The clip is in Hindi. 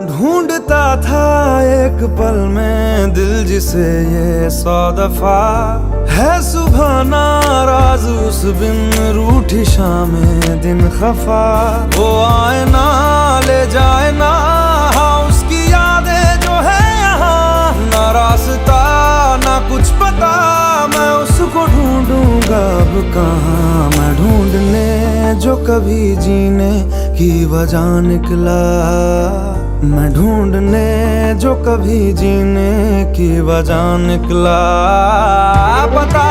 ढूंढता था एक पल में दिल जिसे ये 100 दफा है सुबह नाराज उस बिन रूठी शामें दिन खफा। वो आए ना ले जाए ना हाँ उसकी यादें जो है यहाँ, ना रास्ता ना कुछ पता मैं उसको ढूंढूंगा अब कहाँ। मैं ढूंढने जो कभी जीने की वजह निकला, मैं ढूंढने जो कभी जीने की वजह निकला। पता